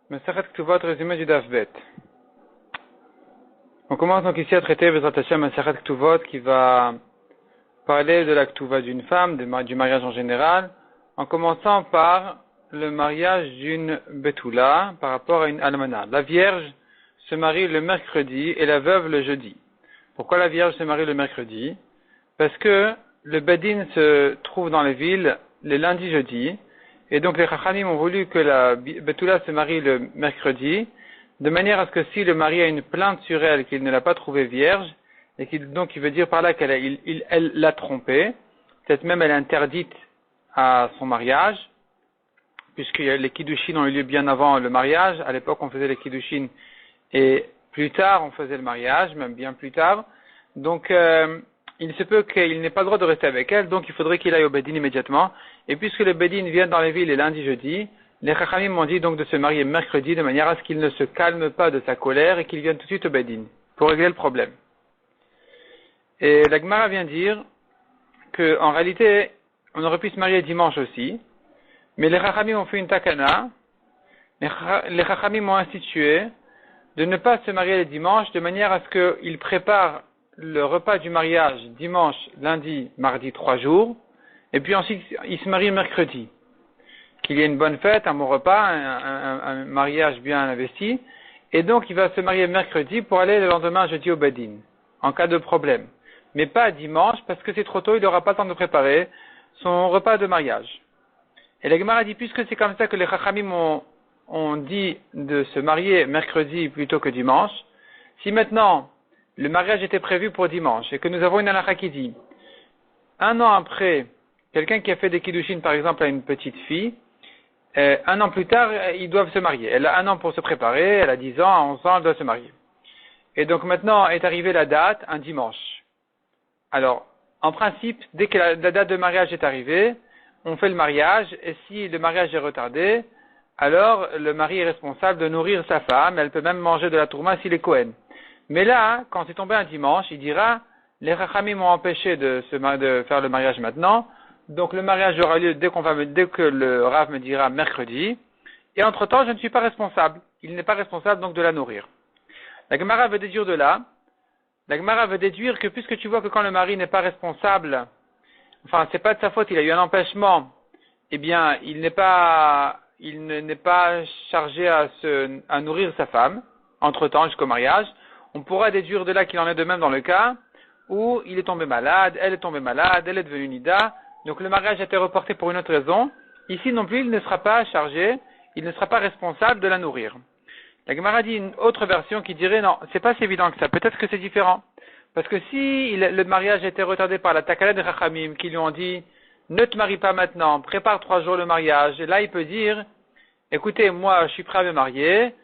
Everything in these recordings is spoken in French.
Masechet Ktuvot, résumé du Daf Bet. On commence donc ici à traiter Bezrat Hashem Masechet Ktuvot qui va parler de la Ktuva d'une femme, du mariage en général, en commençant par le mariage d'une Betula par rapport à une Almana. La Vierge se marie le mercredi et la veuve le jeudi. Pourquoi la Vierge se marie le mercredi? Parce que le Bedin se trouve dans les villes les lundis, jeudis, et donc les Chachamim ont voulu que la Betula se marie le mercredi, de manière à ce que si le mari a une plainte sur elle qu'il ne l'a pas trouvée vierge, et donc il veut dire par là qu'elle l'a trompée, peut-être même elle est interdite à son mariage, puisque les Kiddushin ont eu lieu bien avant le mariage. À l'époque on faisait les Kiddushin et plus tard on faisait le mariage, même bien plus tard. Donc il se peut qu'il n'ait pas le droit de rester avec elle, donc il faudrait qu'il aille au Bedin immédiatement. Et puisque le Bedin vient dans les villes les lundis, jeudi, les Chachamim m'ont dit donc de se marier mercredi de manière à ce qu'il ne se calme pas de sa colère et qu'il vienne tout de suite au Bedin pour régler le problème. Et la Gemara vient dire que en réalité on aurait pu se marier dimanche aussi, mais les Chachamim ont fait une takana. Les Chachamim ont institué de ne pas se marier le dimanche de manière à ce qu'ils préparent le repas du mariage dimanche, lundi, mardi, 3 jours, et puis ensuite ils se marient mercredi. Qu'il y ait une bonne fête, un bon repas, un mariage bien investi, et donc il va se marier mercredi pour aller le lendemain jeudi au Bedin, en cas de problème. Mais pas dimanche, parce que c'est trop tôt, il n'aura pas le temps de préparer son repas de mariage. Et la Gemara dit, puisque c'est comme ça que les Chachamim ont dit de se marier mercredi plutôt que dimanche, si maintenant le mariage était prévu pour dimanche, et que nous avons une halakha qui dit, un an après, quelqu'un qui a fait des kiddushin par exemple à une petite fille, un an plus tard, ils doivent se marier. Elle a un an pour se préparer, elle a 10 ans, à 11 ans, elle doit se marier. Et donc maintenant est arrivée la date, un dimanche. Alors, en principe, dès que la date de mariage est arrivée, on fait le mariage, et si le mariage est retardé, alors le mari est responsable de nourrir sa femme, elle peut même manger de la tourma s'il est Kohen. Mais là, quand c'est tombé un dimanche, il dira, les Chachamim m'ont empêché de faire le mariage maintenant, donc le mariage aura lieu dès que le Rav me dira mercredi, et entre-temps, je ne suis pas responsable. Il n'est pas responsable donc de la nourrir. La Gemara veut déduire de là, la Gemara veut déduire que puisque tu vois que quand le mari n'est pas responsable, enfin c'est pas de sa faute, il a eu un empêchement, eh bien il n'est pas chargé à nourrir sa femme, entre-temps jusqu'au mariage, on pourra déduire de là qu'il en est de même dans le cas où il est tombé malade, elle est tombée malade, elle est devenue nida, donc le mariage a été reporté pour une autre raison. Ici non plus, il ne sera pas chargé, il ne sera pas responsable de la nourrir. La Gemara dit une autre version qui dirait non, c'est pas si évident que ça, peut-être que c'est différent. Parce que si le mariage a été retardé par la takala de Chachamim qui lui ont dit ne te marie pas maintenant, prépare 3 jours le mariage, et là il peut dire écoutez, moi je suis prêt à me marier,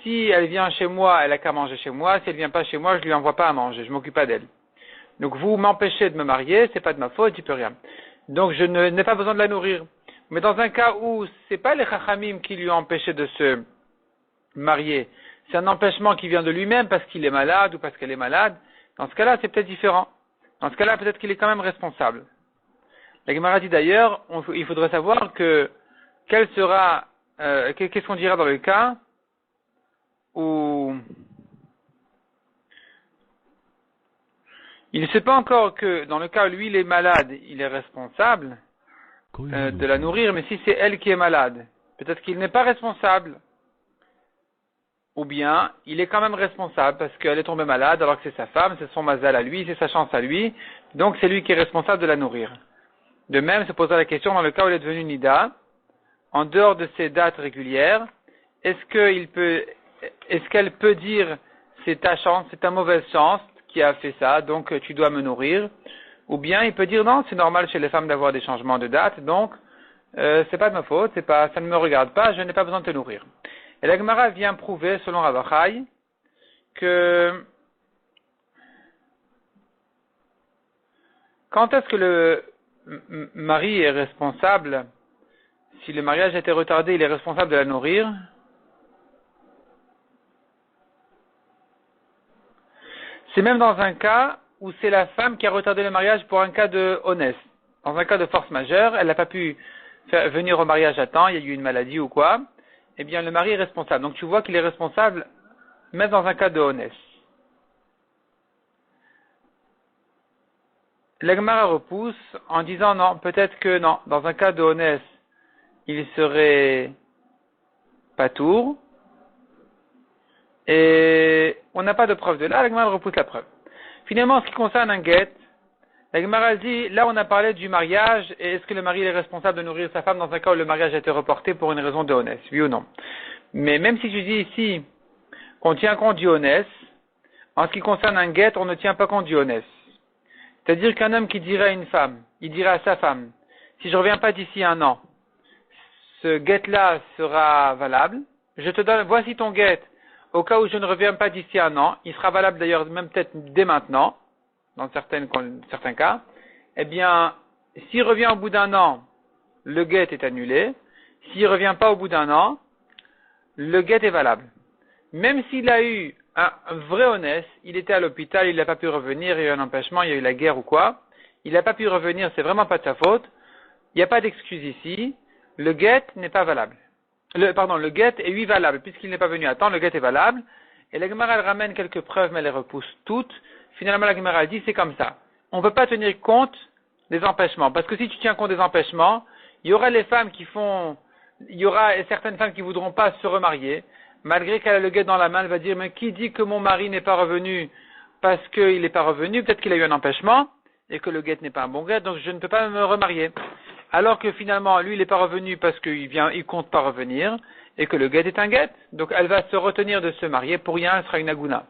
si elle vient chez moi, elle a qu'à manger chez moi, si elle vient pas chez moi, je lui envoie pas à manger, je m'occupe pas d'elle. Donc vous m'empêchez de me marier, c'est pas de ma faute, j'y peux rien. Donc je n'ai pas besoin de la nourrir. Mais dans un cas où c'est pas les Chachamim qui lui ont empêché de se marier, c'est un empêchement qui vient de lui-même parce qu'il est malade ou parce qu'elle est malade, dans ce cas-là c'est peut-être différent. Dans ce cas-là peut-être qu'il est quand même responsable. La Gemara dit d'ailleurs, il faudrait savoir qu'est-ce qu'on dira dans le cas où il ne sait pas encore que dans le cas où lui il est malade, il est responsable de la nourrir, mais si c'est elle qui est malade, peut-être qu'il n'est pas responsable. Ou bien, il est quand même responsable parce qu'elle est tombée malade alors que c'est sa femme, c'est son mazal à lui, c'est sa chance à lui, donc c'est lui qui est responsable de la nourrir. De même, se posera la question dans le cas où elle est devenue nida, en dehors de ses dates régulières, est-ce qu'elle peut dire c'est ta chance, c'est ta mauvaise chance qui a fait ça, donc tu dois me nourrir, ou bien il peut dire non, c'est normal chez les femmes d'avoir des changements de date, donc c'est pas de ma faute, ça ne me regarde pas, je n'ai pas besoin de te nourrir. Et la Gemara vient prouver, selon Rav Achai, que quand est-ce que le mari est responsable, si le mariage a été retardé, il est responsable de la nourrir. C'est même dans un cas où c'est la femme qui a retardé le mariage pour un cas de honnête. Dans un cas de force majeure, elle n'a pas pu venir au mariage à temps, il y a eu une maladie ou quoi, eh bien, le mari est responsable. Donc, tu vois qu'il est responsable même dans un cas de honest. La Gemara repousse en disant non, peut-être que non, dans un cas de honest, il serait patour, et on n'a pas de preuve de là, la Gemara repousse la preuve. Finalement, en ce qui concerne un guet, la Gemara dit, là on a parlé du mariage, et est-ce que le mari est responsable de nourrir sa femme dans un cas où le mariage a été reporté pour une raison de honest, oui ou non? Mais même si tu dis ici qu'on tient compte du honest, en ce qui concerne un guet, on ne tient pas compte du honest. C'est-à-dire qu'un homme qui dirait à une femme, il dirait à sa femme, si je reviens pas d'ici un an, ce guet-là sera valable, je te donne, voici ton guet, au cas où je ne reviens pas d'ici un an, il sera valable d'ailleurs même peut-être dès maintenant, dans certains cas, eh bien, s'il revient au bout d'un an, le guet est annulé, s'il revient pas au bout d'un an, le guet est valable. Même s'il a eu un vrai honnête, il était à l'hôpital, il n'a pas pu revenir, il y a eu un empêchement, il y a eu la guerre ou quoi, il n'a pas pu revenir, c'est vraiment pas de sa faute, il n'y a pas d'excuse ici, le guet n'est pas valable. Le guet est oui valable, puisqu'il n'est pas venu à temps, le guet est valable, et la Gemara elle ramène quelques preuves, mais elle les repousse toutes. Finalement, la Gemara dit, c'est comme ça. On ne peut pas tenir compte des empêchements, parce que si tu tiens compte des empêchements, il y aura certaines femmes qui voudront pas se remarier, malgré qu'elle a le guet dans la main, elle va dire, mais qui dit que mon mari n'est pas revenu parce qu'il n'est pas revenu, peut-être qu'il a eu un empêchement, et que le guet n'est pas un bon guet, donc je ne peux pas me remarier. Alors que finalement, lui, il n'est pas revenu parce il compte pas revenir, et que le guet est un guet. Donc elle va se retenir de se marier, pour rien, elle sera une aguna.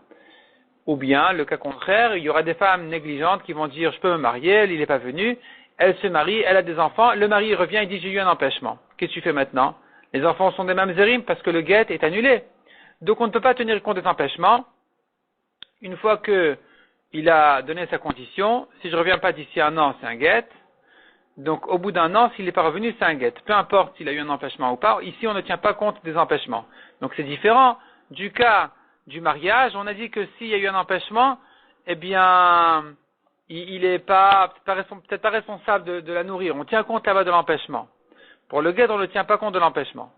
Ou bien, le cas contraire, il y aura des femmes négligentes qui vont dire, je peux me marier, il n'est pas venu, elle se marie, elle a des enfants, le mari revient, il dit, j'ai eu un empêchement. Qu'est-ce que tu fais maintenant? Les enfants sont des mamzerim parce que le guet est annulé. Donc on ne peut pas tenir compte des empêchements. Une fois que il a donné sa condition, si je reviens pas d'ici un an, c'est un guet. Donc au bout d'un an, s'il n'est pas revenu, c'est un guet. Peu importe s'il a eu un empêchement ou pas, ici on ne tient pas compte des empêchements. Donc c'est différent du cas du mariage. On a dit que s'il y a eu un empêchement, eh bien, il est peut-être pas responsable de la nourrir. On tient compte là-bas de l'empêchement. Pour le guet, on ne tient pas compte de l'empêchement.